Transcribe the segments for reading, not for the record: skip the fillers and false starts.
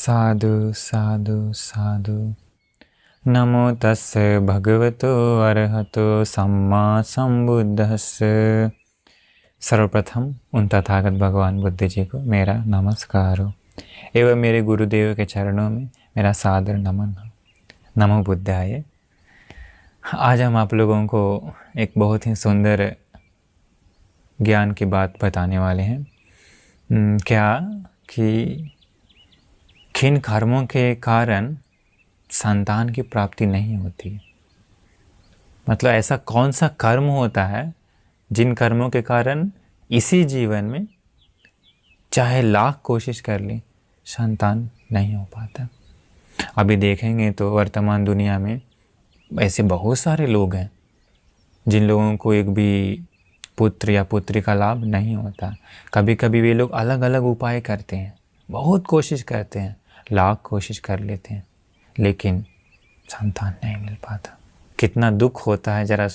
साधु साधु साधु। नमो तस्से भगवतो अरहतो सम्मा संबुद्धस्से। सर्वप्रथम उन तथागत भगवान बुद्ध जी को मेरा नमस्कार हो एवं मेरे गुरुदेव के चरणों में मेरा सादर नमन हो। नमो बुद्धाय। आज हम आप लोगों को एक बहुत ही सुंदर ज्ञान की बात बताने वाले हैं। क्या कि किन कर्मों के कारण संतान की प्राप्ति नहीं होती है। मतलब ऐसा कौन सा कर्म होता है जिन कर्मों के कारण इसी जीवन में चाहे लाख कोशिश कर लें संतान नहीं हो पाता। अभी देखेंगे तो वर्तमान दुनिया में ऐसे बहुत सारे लोग हैं जिन लोगों को एक भी पुत्र या पुत्री का लाभ नहीं होता। कभी कभी वे लोग अलग अलग उपाय करते हैं, बहुत कोशिश करते हैं, लाख कोशिश कर लेते हैं, लेकिन संतान नहीं मिल पाता। कितना दुख होता है। जरा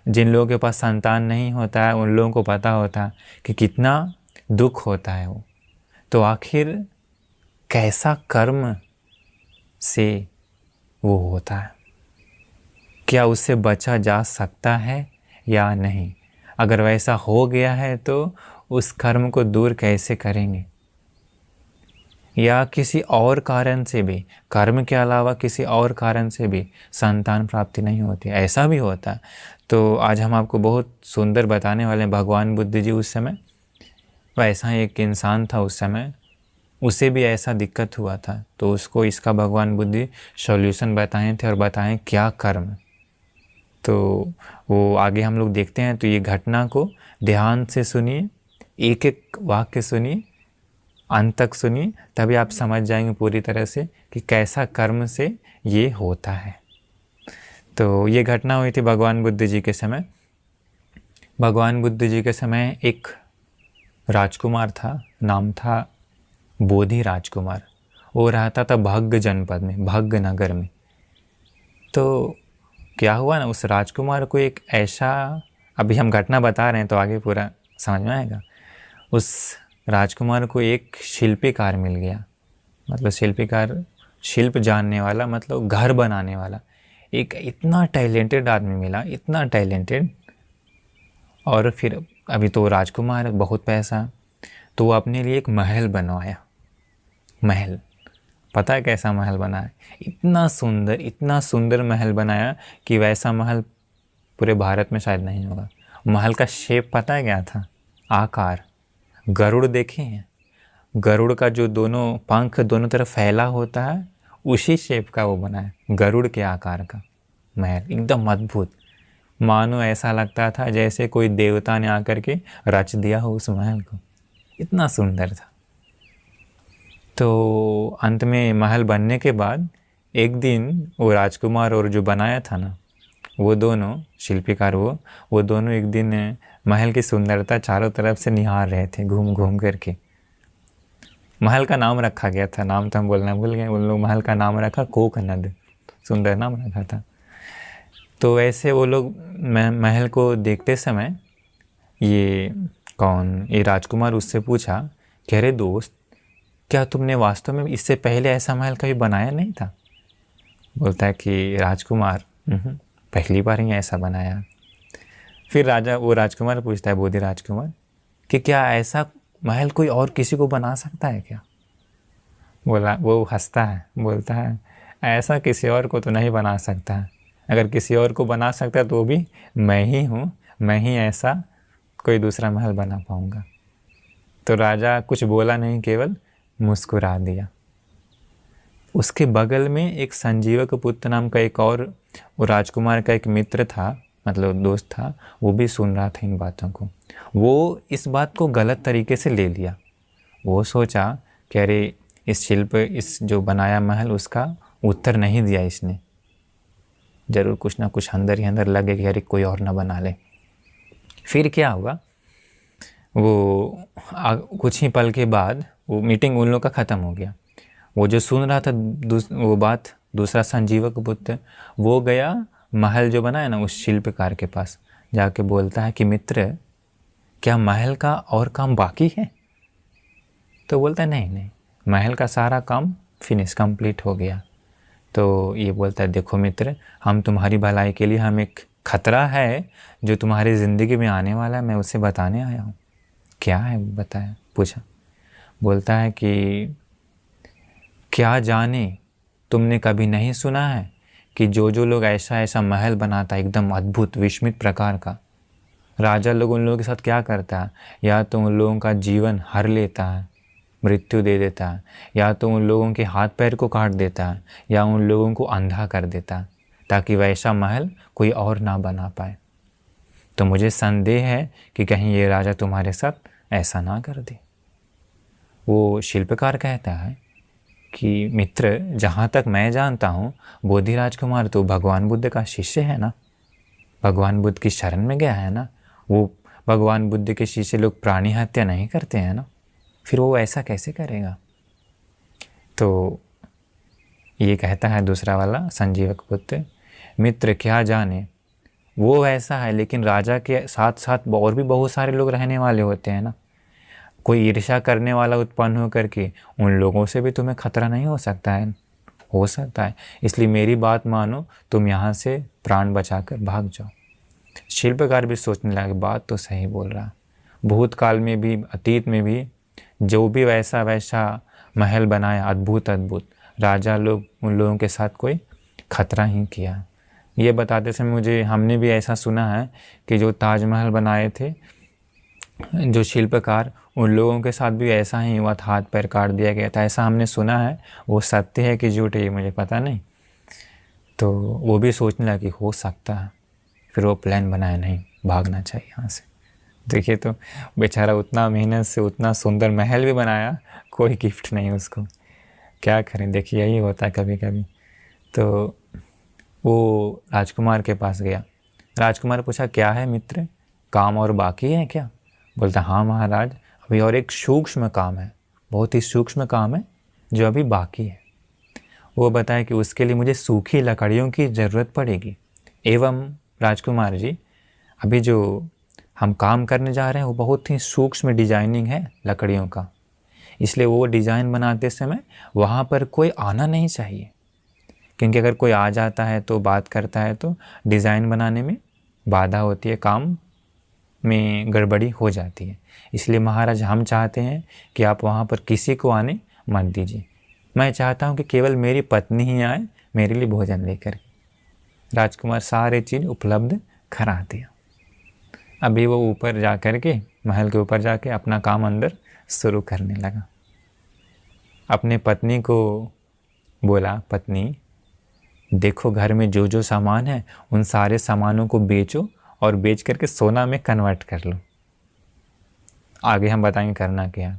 जिन लोगों के पास संतान नहीं होता है उन लोगों को पता होता कि कितना दुख होता है वो। तो आखिर कैसा कर्म से वो होता है, क्या उससे बचा जा सकता है या नहीं? अगर वैसा हो गया है तो उस कर्म को दूर कैसे करेंगे? या किसी और कारण से भी, कर्म के अलावा किसी और कारण से भी संतान प्राप्ति नहीं होती, ऐसा भी होता है। तो आज हम आपको बहुत सुंदर बताने वाले हैं। भगवान बुद्ध जी उस समय वैसा एक इंसान था, उस समय उसे भी ऐसा दिक्कत हुआ था, तो उसको इसका भगवान बुद्ध सॉल्यूशन बताए थे और बताएं क्या कर्म। तो वो आगे हम लोग देखते हैं। तो ये घटना को ध्यान से सुनिए, एक एक वाक्य सुनिए, अंत तक सुनिए, तभी आप समझ जाएंगे पूरी तरह से कि कैसा कर्म से ये होता है। तो ये घटना हुई थी भगवान बुद्ध जी के समय। भगवान बुद्ध जी के समय एक राजकुमार था, नाम था बोधि राजकुमार। वो रहता था भग्ग जनपद में, भग्ग नगर में। तो क्या हुआ ना, उस राजकुमार को एक ऐसा, अभी हम घटना बता रहे हैं तो आगे पूरा समझ में आएगा। उस राजकुमार को एक शिल्पीकार मिल गया। मतलब शिल्पीकार, शिल्प जानने वाला, मतलब घर बनाने वाला एक इतना टैलेंटेड आदमी मिला, इतना टैलेंटेड। और फिर अभी तो राजकुमार, बहुत पैसा, तो वो अपने लिए एक महल बनवाया। महल, पता है कैसा महल बनाया? इतना सुंदर महल बनाया कि वैसा महल पूरे भारत में शायद नहीं होगा। महल का शेप पता है क्या था? आकार, गरुड़ देखे हैं? गरुड़ का जो दोनों पंख दोनों तरफ फैला होता है, उसी शेप का वो बना है, गरुड़ के आकार का महल, एकदम अद्भुत। मानो ऐसा लगता था जैसे कोई देवता ने आकर के रच दिया हो उस महल को, इतना सुंदर था। तो अंत में महल बनने के बाद एक दिन वो राजकुमार और जो बनाया था ना, वो दोनों शिल्पीकार, वो दोनों एक दिन महल की सुंदरता चारों तरफ से निहार रहे थे, घूम घूम करके। महल का नाम रखा गया था, नाम तो हम बोलना भूल गए, उन लोग महल का नाम रखा कोकनद, सुंदर नाम रखा था। तो ऐसे वो लोग महल को देखते समय ये राजकुमार उससे पूछा कि अरे दोस्त, क्या तुमने वास्तव में इससे पहले ऐसा महल कभी बनाया नहीं था? बोलता है कि राजकुमार, पहली बार ही ऐसा बनाया। फिर वो राजकुमार पूछता है, बोधि राजकुमार, कि क्या ऐसा महल कोई और किसी को बना सकता है क्या? वो हंसता है, बोलता है ऐसा किसी और को तो नहीं बना सकता है। अगर किसी और को बना सकता है तो भी मैं ही हूँ, मैं ही ऐसा कोई दूसरा महल बना पाऊँगा। तो राजा कुछ बोला नहीं, केवल मुस्कुरा दिया। उसके बगल में एक संजीवक पुत्र नाम का एक और वो राजकुमार का एक मित्र था, मतलब दोस्त था, वो भी सुन रहा था इन बातों को। वो इस बात को गलत तरीके से ले लिया। वो सोचा कि अरे इस जो बनाया महल, उसका उत्तर नहीं दिया इसने, ज़रूर कुछ ना कुछ अंदर ही अंदर लगे कि अरे कोई और ना बना ले। फिर क्या हुआ, वो कुछ ही पल के बाद वो मीटिंग उन लोग का ख़त्म हो गया। वो जो सुन रहा था वो बात, दूसरा संजीवक पुत्र, वो गया महल जो बनाया ना उस शिल्पकार के पास, जाके बोलता है कि मित्र, क्या महल का और काम बाकी है? तो बोलता है नहीं, महल का सारा काम फिनिश कंप्लीट हो गया। तो ये बोलता है देखो मित्र, हम तुम्हारी भलाई के लिए, हम एक खतरा है जो तुम्हारी ज़िंदगी में आने वाला है, मैं उसे बताने आया हूँ। क्या है बताया, पूछा। बोलता है कि क्या जाने तुमने कभी नहीं सुना है कि जो जो लोग ऐसा ऐसा महल बनाता है एकदम अद्भुत विस्मित प्रकार का, राजा लोग उन लोगों के साथ क्या करता है, या तो उन लोगों का जीवन हर लेता है, मृत्यु दे देता है, या तो उन लोगों के हाथ पैर को काट देता है, या उन लोगों को अंधा कर देता है, ताकि वैसा महल कोई और ना बना पाए। तो मुझे संदेह है कि कहीं ये राजा तुम्हारे साथ ऐसा ना कर दे। वो शिल्पकार कहता है कि मित्र, जहाँ तक मैं जानता हूँ बोधि राजकुमार तो भगवान बुद्ध का शिष्य है ना, भगवान बुद्ध की शरण में गया है ना। वो भगवान बुद्ध के शिष्य लोग प्राणी हत्या नहीं करते हैं ना, फिर वो ऐसा कैसे करेगा। तो ये कहता है दूसरा वाला संजीवक पुत्र, मित्र क्या जाने वो ऐसा है, लेकिन राजा के साथ साथ और भी बहुत सारे लोग रहने वाले होते हैं ना। कोई ईर्ष्या करने वाला उत्पन्न हो करके उन लोगों से भी तुम्हें खतरा नहीं हो सकता है, हो सकता है। इसलिए मेरी बात मानो, तुम यहाँ से प्राण बचाकर भाग जाओ। शिल्पकार भी सोचने लगे, बात तो सही बोल रहा। भूतकाल में भी अतीत में भी जो भी वैसा वैसा महल बनाया अद्भुत अद्भुत, राजा लोग उन लोगों के साथ कोई खतरा ही किया। ये बताते समय मुझे, हमने भी ऐसा सुना है कि जो ताजमहल बनाए थे जो शिल्पकार, उन लोगों के साथ भी ऐसा ही हुआ था, हाथ पैर काट दिया गया था, ऐसा हमने सुना है। वो सत्य है कि झूठ है ये मुझे पता नहीं। तो वो भी सोचने लगा कि हो सकता है, फिर वो प्लान बनाया नहीं, भागना चाहिए यहाँ से। देखिए तो बेचारा उतना मेहनत से उतना सुंदर महल भी बनाया, कोई गिफ्ट नहीं उसको, क्या करें। देखिए यही होता है कभी कभी। तो वो राजकुमार के पास गया। राजकुमार पूछा, क्या है मित्र, काम और बाकी है क्या। बोलता, हाँ महाराज, अभी और एक सूक्ष्म काम है, बहुत ही सूक्ष्म काम है जो अभी बाकी है। वो बताया कि उसके लिए मुझे सूखी लकड़ियों की ज़रूरत पड़ेगी। एवं राजकुमार जी, अभी जो हम काम करने जा रहे हैं वो बहुत ही सूक्ष्म डिजाइनिंग है लकड़ियों का, इसलिए वो डिज़ाइन बनाते समय वहाँ पर कोई आना नहीं चाहिए, क्योंकि अगर कोई आ जाता है तो बात करता है तो डिज़ाइन बनाने में बाधा होती है, काम में गड़बड़ी हो जाती है। इसलिए महाराज हम चाहते हैं कि आप वहाँ पर किसी को आने मत दीजिए। मैं चाहता हूँ कि केवल मेरी पत्नी ही आए मेरे लिए भोजन लेकर। राजकुमार सारे चीज़ उपलब्ध करा दिया। अभी वो ऊपर जा कर के, महल के ऊपर जाके अपना काम अंदर शुरू करने लगा। अपने पत्नी को बोला, पत्नी देखो घर में जो जो सामान है उन सारे सामानों को बेचो और बेच करके सोना में कन्वर्ट कर लो। आगे हम बताएंगे करना क्या।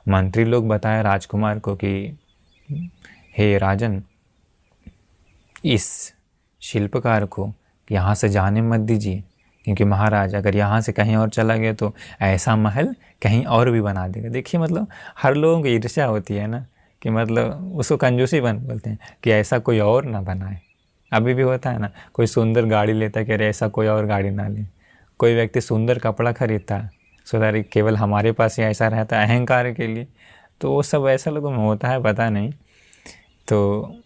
मंत्री लोग बताया राजकुमार को कि हे राजन, इस शिल्पकार को यहाँ से जाने मत दीजिए, क्योंकि महाराज अगर यहाँ से कहीं और चला गया तो ऐसा महल कहीं और भी बना देगा। देखिए मतलब हर लोगों की ईर्ष्या होती है ना, कि मतलब उसको कंजूसी बन बोलते हैं कि ऐसा कोई और ना बनाए। अभी भी होता है ना, कोई सुंदर गाड़ी लेता है कि अरे ऐसा कोई और गाड़ी ना ले। कोई व्यक्ति सुंदर कपड़ा खरीदता है, सोचता है केवल हमारे पास ही ऐसा रहता है अहंकार के लिए। तो वो सब ऐसा लोगों में होता है, पता नहीं। तो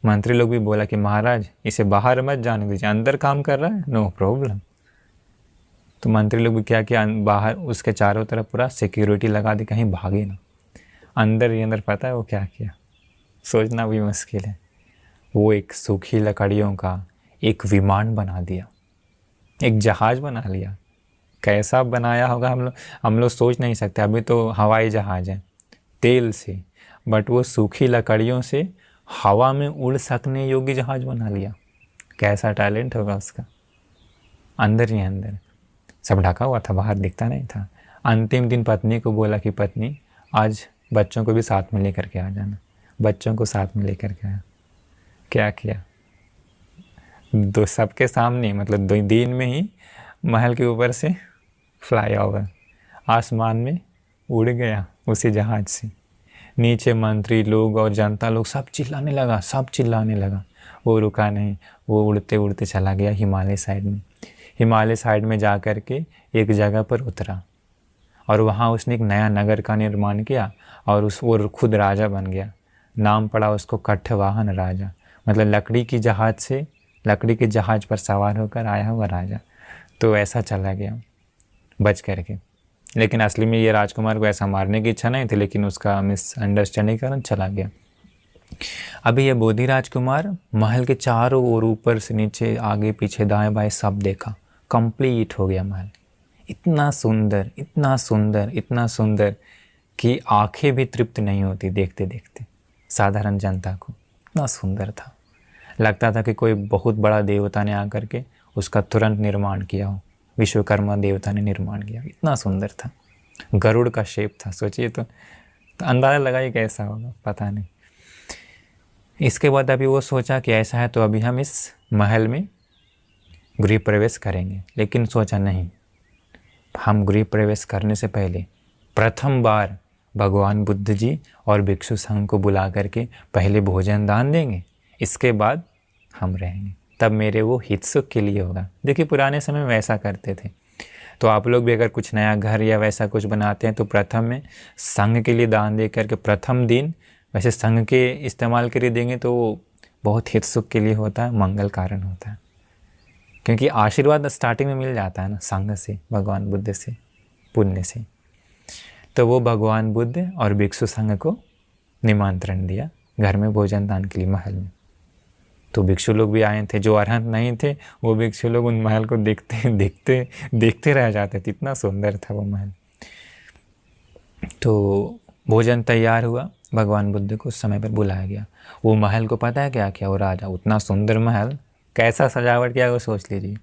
मंत्री लोग भी बोला कि महाराज इसे बाहर मत जाने दीजिए, अंदर काम कर रहा है, नो प्रॉब्लम। तो मंत्री लोग भी क्या किया, बाहर उसके चारों तरफ पूरा सिक्योरिटी लगा दी, कहीं भागे ना। अंदर ही अंदर पता है वो क्या किया, सोचना भी मुश्किल है। वो एक सूखी लकड़ियों का एक विमान बना दिया, एक जहाज़ बना लिया। कैसा बनाया होगा हम लोग सोच नहीं सकते। अभी तो हवाई जहाज़ है तेल से, बट वो सूखी लकड़ियों से हवा में उड़ सकने योग्य जहाज़ बना लिया। कैसा टैलेंट होगा उसका। अंदर ही अंदर सब ढका हुआ था, बाहर दिखता नहीं था। अंतिम दिन पत्नी को बोला कि पत्नी आज बच्चों को भी साथ में लेकर के आ जाना। बच्चों को साथ में लेकर के आया। क्या किया, दो सबके सामने, मतलब 2 दिन में ही महल के ऊपर से फ्लाई ओवर आसमान में उड़ गया उसी जहाज से। नीचे मंत्री लोग और जनता लोग सब चिल्लाने लगा, सब चिल्लाने लगा। वो रुका नहीं, वो उड़ते उड़ते चला गया हिमालय साइड में। हिमालय साइड में जा कर के एक जगह पर उतरा और वहाँ उसने एक नया नगर का निर्माण किया और वो खुद राजा बन गया। नाम पड़ा उसको कठवाहन राजा, मतलब लकड़ी के जहाज पर सवार होकर आया हुआ राजा। तो ऐसा चला गया बच करके। लेकिन असली में ये राजकुमार को ऐसा मारने की इच्छा नहीं थी, लेकिन उसका मिसअंडरस्टैंडिंग के कारण चला गया। अभी ये बोधि राजकुमार महल के चारों ओर, ऊपर से नीचे, आगे पीछे, दाएं बाएं सब देखा। कंप्लीट हो गया महल। इतना सुंदर, इतना सुंदर, इतना सुंदर कि आंखें भी तृप्त नहीं होती देखते देखते साधारण जनता को। इतना सुंदर था, लगता था कि कोई बहुत बड़ा देवता ने आकर के उसका तुरंत निर्माण किया हो, विश्वकर्मा देवता ने निर्माण किया। इतना सुंदर था, गरुड़ का शेप था। सोचिए तो अंदाज़ा लगाइए कैसा होगा, पता नहीं। इसके बाद अभी वो सोचा कि ऐसा है तो अभी हम इस महल में गृह प्रवेश करेंगे। लेकिन सोचा नहीं, हम गृह प्रवेश करने से पहले प्रथम बार भगवान बुद्ध जी और भिक्षु संघ को बुला करके पहले भोजन दान देंगे, इसके बाद हम रहेंगे, तब मेरे वो हित सुख के लिए होगा। देखिए पुराने समय में वैसा करते थे। तो आप लोग भी अगर कुछ नया घर या वैसा कुछ बनाते हैं तो प्रथम में संघ के लिए दान दे करके प्रथम दिन वैसे संघ के इस्तेमाल के लिए देंगे तो बहुत हित सुख के लिए होता है, मंगल कारण होता है। क्योंकि आशीर्वाद स्टार्टिंग में मिल जाता है ना संघ से, भगवान बुद्ध से, पुण्य से। तो वो भगवान बुद्ध और भिक्षु संघ को निमंत्रण दिया घर में भोजन दान के लिए महल में। तो भिक्षु लोग भी आए थे, जो अर्हत नहीं थे वो भिक्षु लोग उन महल को देखते रह जाते थे, इतना सुंदर था वो महल। तो भोजन तैयार हुआ, भगवान बुद्ध को उस समय पर बुलाया गया। वो महल को पता है क्या किया वो राजा, उतना सुंदर महल, कैसा सजावट किया वो सोच लीजिए।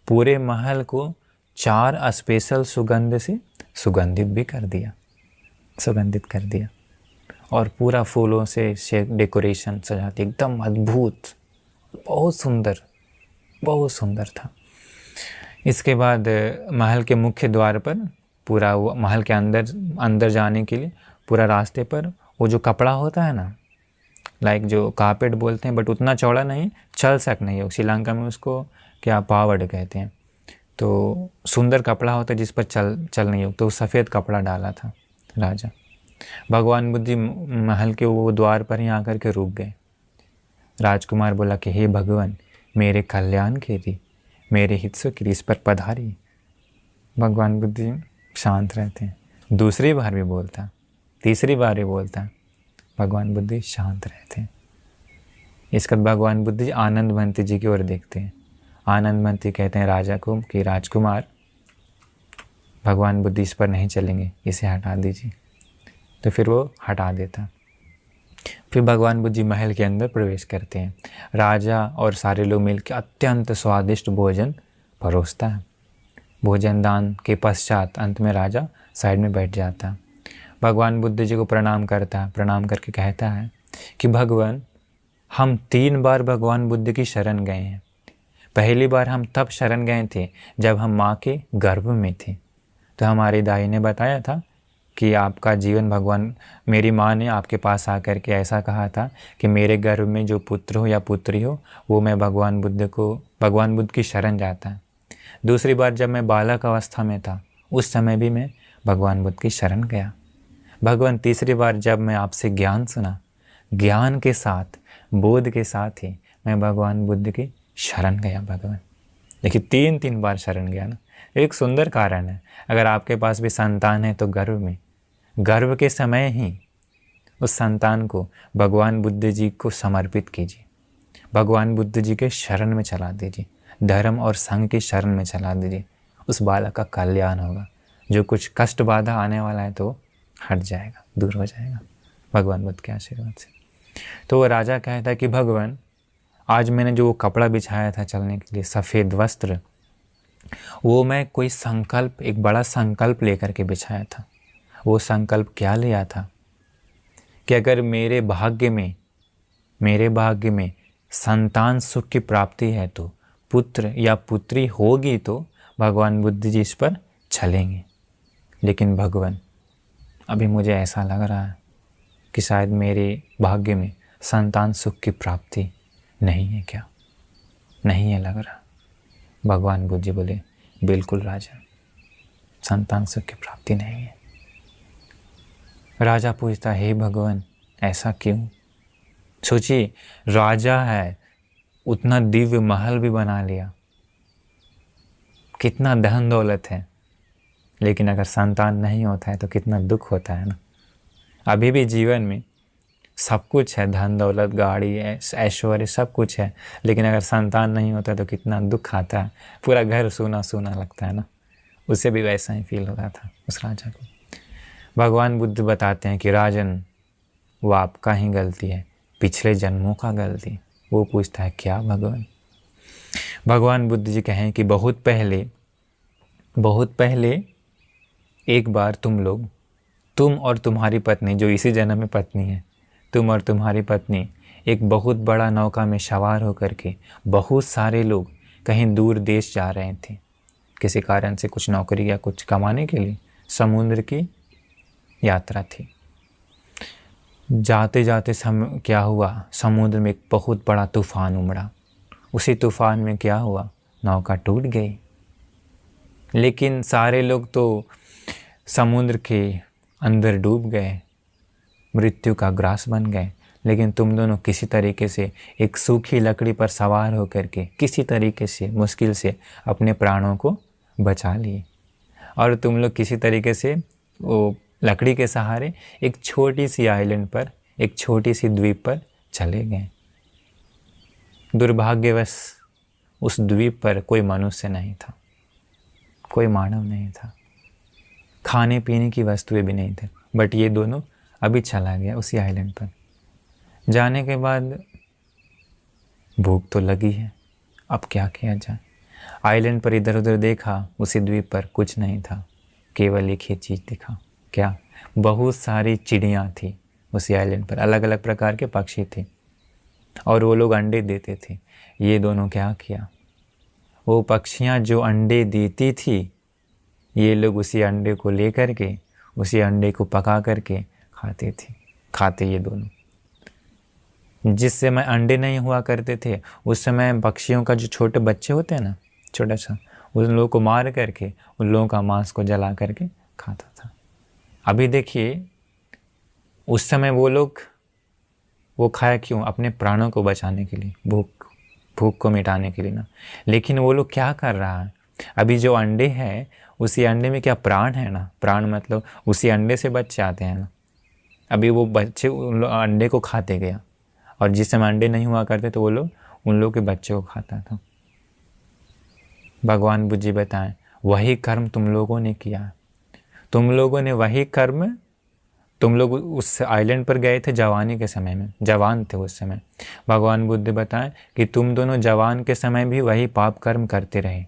पूरे महल को 4 स्पेशल सुगंध से सुगंधित भी कर दिया, सुगंधित कर दिया। और पूरा फूलों से डेकोरेशन सजाती, एकदम अद्भुत, बहुत सुंदर, बहुत सुंदर था। इसके बाद महल के मुख्य द्वार पर पूरा वो महल के अंदर जाने के लिए पूरा रास्ते पर वो जो कपड़ा होता है ना, लाइक जो कारपेट बोलते हैं, बट उतना चौड़ा नहीं, चल सक नहीं हो, श्रीलंका में उसको क्या पावड़ कहते हैं। तो सुंदर कपड़ा होता है जिस पर चल नहीं हो, तो सफ़ेद कपड़ा डाला था राजा। भगवान बुद्ध जी महल के वो द्वार पर ही आकर के रुक गए। राजकुमार बोला कि हे भगवान, मेरे कल्याण के लिए, मेरे हिस्सों के लिए इस पर पधारी। भगवान बुद्ध जी शांत रहते हैं। दूसरी बार भी बोलता, तीसरी बार भी बोलता, भगवान बुद्ध जी शांत रहते हैं। इसके बाद भगवान बुद्ध जी आनंदवंती जी की ओर देखते हैं। आनंदवंती कहते हैं राजा को कि राजकुमार, भगवान बुद्ध इस पर नहीं चलेंगे, इसे हटा दीजिए। तो फिर वो हटा देता। फिर भगवान बुद्ध जी महल के अंदर प्रवेश करते हैं। राजा और सारे लोग मिलकर अत्यंत स्वादिष्ट भोजन परोसता है। भोजन दान के पश्चात अंत में राजा साइड में बैठ जाता। भगवान बुद्ध जी को प्रणाम करता, प्रणाम करके कहता है कि भगवान, हम 3 बार भगवान बुद्ध की शरण गए हैं। पहली बार हम तब शरण गए थे जब हम माँ के गर्भ में थे। तो हमारी दाई ने बताया था कि आपका जीवन भगवान, मेरी माँ ने आपके पास आकर के ऐसा कहा था कि मेरे गर्भ में जो पुत्र हो या पुत्री हो वो मैं भगवान बुद्ध की शरण जाता है। दूसरी बार जब मैं बालक अवस्था में था उस समय भी मैं भगवान बुद्ध की शरण गया। भगवान, तीसरी बार जब मैं आपसे ज्ञान सुना, ज्ञान के साथ, बोध के साथ ही मैं भगवान बुद्ध की शरण गया। भगवान देखिए 3 बार शरण गया ना। एक सुंदर कारण है, अगर आपके पास भी संतान है तो गर्भ के समय ही उस संतान को भगवान बुद्ध जी को समर्पित कीजिए, भगवान बुद्ध जी के शरण में चला दीजिए, धर्म और संघ की शरण में चला दीजिए। उस बालक का कल्याण होगा, जो कुछ कष्ट बाधा आने वाला है तो हट जाएगा, दूर हो जाएगा भगवान बुद्ध के आशीर्वाद से। तो वो राजा कहता है कि भगवान, आज मैंने जो कपड़ा बिछाया था चलने के लिए, सफ़ेद वस्त्र, वो मैं कोई संकल्प, एक बड़ा संकल्प लेकर के बिछाया था। वो संकल्प क्या लिया था कि अगर मेरे भाग्य में संतान सुख की प्राप्ति है तो, पुत्र या पुत्री होगी तो भगवान बुद्ध जी इस पर चलेंगे। लेकिन भगवान, अभी मुझे ऐसा लग रहा है कि शायद मेरे भाग्य में संतान सुख की प्राप्ति नहीं है। क्या नहीं है लग रहा? भगवान बुद्ध जी बोले, बिल्कुल राजा, संतान सुख की प्राप्ति नहीं है। राजा पूछता, हे भगवान, ऐसा क्यों? सोचिए, राजा है, उतना दिव्य महल भी बना लिया, कितना धन दौलत है, लेकिन अगर संतान नहीं होता है तो कितना दुख होता है ना। अभी भी जीवन में सब कुछ है, धन दौलत, गाड़ी, ऐश्वर्य, सब कुछ है, लेकिन अगर संतान नहीं होता तो कितना दुख आता है, पूरा घर सूना सूना लगता है ना। उसे भी वैसा ही फील होता था उस राजा को। भगवान बुद्ध बताते हैं कि राजन, वो आपका ही गलती है, पिछले जन्मों का गलती। वो पूछता है क्या भगवान? भगवान बुद्ध जी कहें कि बहुत पहले एक बार तुम और तुम्हारी पत्नी, जो इसी जन्म में पत्नी है, तुम और तुम्हारी पत्नी एक बहुत बड़ा नौका में सवार होकर के बहुत सारे लोग कहीं दूर देश जा रहे थे, किसी कारण से, कुछ नौकरी या कुछ कमाने के लिए समुद्र की यात्रा थी। जाते जाते क्या हुआ, समुद्र में एक बहुत बड़ा तूफान उमड़ा। उसी तूफान में क्या हुआ, नौका टूट गई। लेकिन सारे लोग तो समुद्र के अंदर डूब गए, मृत्यु का ग्रास बन गए, लेकिन तुम दोनों किसी तरीके से एक सूखी लकड़ी पर सवार होकर के किसी तरीके से मुश्किल से अपने प्राणों को बचा लिए। और तुम लोग किसी तरीके से वो लकड़ी के सहारे एक छोटी सी आइलैंड पर, एक छोटी सी द्वीप पर चले गए। दुर्भाग्यवश उस द्वीप पर कोई मनुष्य नहीं था, कोई मानव नहीं था, खाने पीने की वस्तुएं भी नहीं थे। बट ये दोनों अभी चला गया उसी आइलैंड पर। जाने के बाद भूख तो लगी है, अब क्या किया जाए। आइलैंड पर इधर उधर देखा, उसी द्वीप पर कुछ नहीं था, केवल एक ही चीज़ दिखा। क्या? बहुत सारी चिड़ियाँ थी उसी आइलैंड पर, अलग अलग प्रकार के पक्षी थे, और वो लोग अंडे देते थे। ये दोनों क्या किया, वो पक्षियाँ जो अंडे देती थी, ये लोग उसी अंडे को लेकर के, उसी अंडे को पका करके खाते ये दोनों। जिस समय अंडे नहीं हुआ करते थे, उस समय पक्षियों का जो छोटे बच्चे होते हैं ना, छोटा सा, उन लोगों को मार करके उन लोगों का मांस को जला करके खाता था। अभी देखिए, उस समय वो खाया क्यों? अपने प्राणों को बचाने के लिए, भूख को मिटाने के लिए ना। लेकिन वो लोग क्या कर रहा है, अभी जो अंडे हैं, उसी अंडे में क्या प्राण है ना। प्राण मतलब उसी अंडे से बच्चे आते हैं ना। अभी वो बच्चे उन अंडे को खाते गया, और जिस समय अंडे नहीं हुआ करते तो वो लोग उन लोग के बच्चे को खाता था। भगवान बुद्ध जी बताएं, वही कर्म तुम लोगों ने किया। तुम लोगों ने वही कर्म, तुम लोग उस आइलैंड पर गए थे जवानी के समय में, जवान थे उस समय। भगवान बुद्ध बताएं कि तुम दोनों जवान के समय भी वही पाप कर्म करते रहे।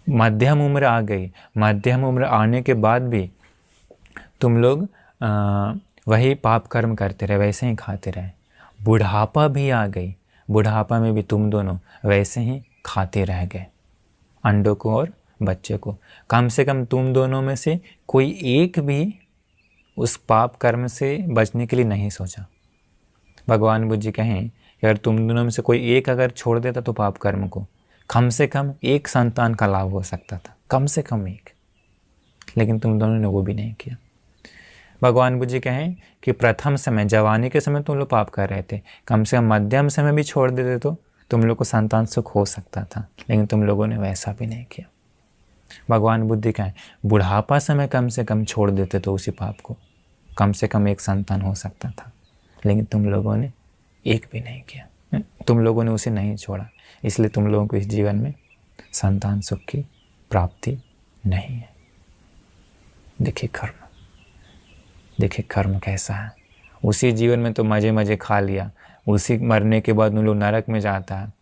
मध्यम उम्र आ गई, मध्यम उम्र आने के बाद भी तुम लोग वही पाप कर्म करते रहे, वैसे ही खाते रहे। बुढ़ापा भी आ गई, बुढ़ापा में भी तुम दोनों वैसे ही खाते रह गए, अंडों को और बच्चे को। कम से कम तुम दोनों में से कोई एक भी उस पाप कर्म से बचने के लिए नहीं सोचा। भगवान बुद्ध जी कहें कि अगर तुम दोनों में से कोई एक अगर छोड़ देता तो पाप कर्म को, कम से कम एक संतान का लाभ हो सकता था, कम से कम एक। लेकिन तुम दोनों ने वो भी नहीं किया। भगवान बुद्ध जी कहें कि प्रथम समय, जवानी के समय तुम लोग पाप कर रहे थे, कम से कम मध्यम समय भी छोड़ देते तो तुम लोग को संतान सुख हो सकता था, लेकिन तुम लोगों ने वैसा भी नहीं किया। भगवान बुद्ध कहें बुढ़ापा समय कम से कम छोड़ देते तो उसी पाप को, कम से कम एक संतान हो सकता था, लेकिन तुम लोगों ने एक भी नहीं किया। तुम लोगों ने उसे नहीं छोड़ा, इसलिए तुम लोगों को इस जीवन में संतान सुख की प्राप्ति नहीं है। देखिए कर्म, देखिए कर्म कैसा है। उसी जीवन में तो मज़े मज़े खा लिया, उसी मरने के बाद उन लोग नरक में जाता है।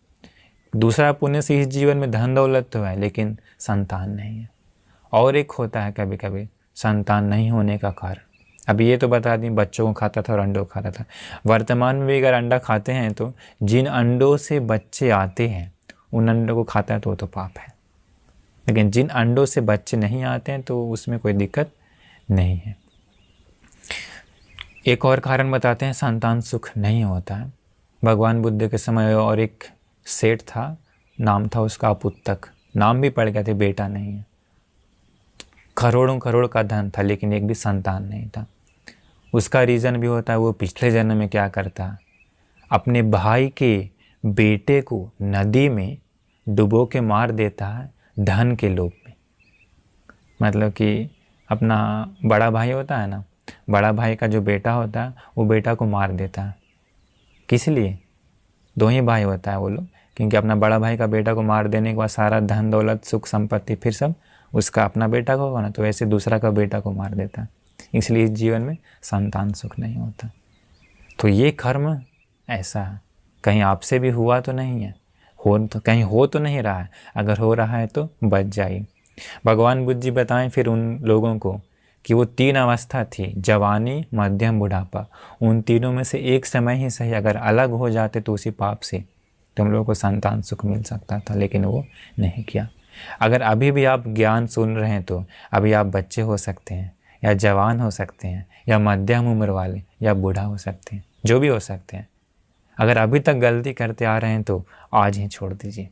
दूसरा पुण्य से इस जीवन में धन दौलत तो है, लेकिन संतान नहीं है। और एक होता है कभी कभी संतान नहीं होने का कारण। अभी ये तो बता दी, बच्चों को खाता था और अंडों को खाता था। वर्तमान में भी अगर अंडा खाते हैं तो जिन अंडों से बच्चे आते हैं उन अंडों को खाता है तो वो तो पाप है, लेकिन जिन अंडों से बच्चे नहीं आते हैं तो उसमें कोई दिक्कत नहीं है। एक और कारण बताते हैं संतान सुख नहीं होता है। भगवान बुद्ध के समय और एक सेठ था, नाम था उसका अपुत्तक, नाम भी पड़ गया थे, बेटा नहीं है। करोड़ों करोड़ का धन था, लेकिन एक भी संतान नहीं था। उसका रीज़न भी होता है वो पिछले जन्म में क्या करता, अपने भाई के बेटे को नदी में डुबो के मार देता है धन के लोभ में। मतलब कि अपना बड़ा भाई होता है ना, बड़ा भाई का जो बेटा होता है वो बेटा को मार देता है। किस लिए? दो ही भाई होता है वो लोग, क्योंकि अपना बड़ा भाई का बेटा को मार देने के बाद सारा धन दौलत सुख संपत्ति फिर सब उसका अपना बेटा को होगा ना, तो वैसे दूसरा का बेटा को मार देता है। इसलिए इस जीवन में संतान सुख नहीं होता। तो ये कर्म ऐसा है, कहीं आपसे भी हुआ तो नहीं है, कहीं हो तो नहीं रहा है। अगर हो रहा है तो बच जाइए। भगवान बुद्ध जी बताएं फिर उन लोगों को कि वो 3 अवस्था थी, जवानी, मध्यम, बुढ़ापा। उन तीनों में से एक समय ही सही अगर अलग हो जाते तो उसी पाप से तो हम लोगों को संतान सुख मिल सकता था, लेकिन वो नहीं किया। अगर अभी भी आप ज्ञान सुन रहे हैं तो अभी आप बच्चे हो सकते हैं, या जवान हो सकते हैं, या मध्यम उम्र वाले, या बूढ़ा हो सकते हैं, जो भी हो सकते हैं। अगर अभी तक गलती करते आ रहे हैं तो आज ही छोड़ दीजिए।